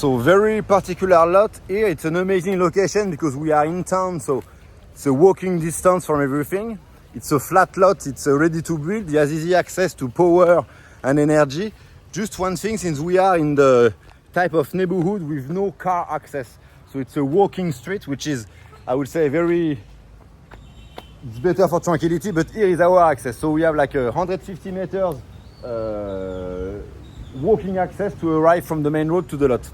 so very particular lot here. It's an amazing location because we are in town, so it's a walking distance from everything. It's a flat lot, it's ready to build. It has easy access to power and energy. Just one thing, since we are in the type of neighborhood with no car access, so it's a walking street, which is, I would say, it's better for tranquility, but here is our access. So we have like 150 meters walking access to arrive from the main road to the lot.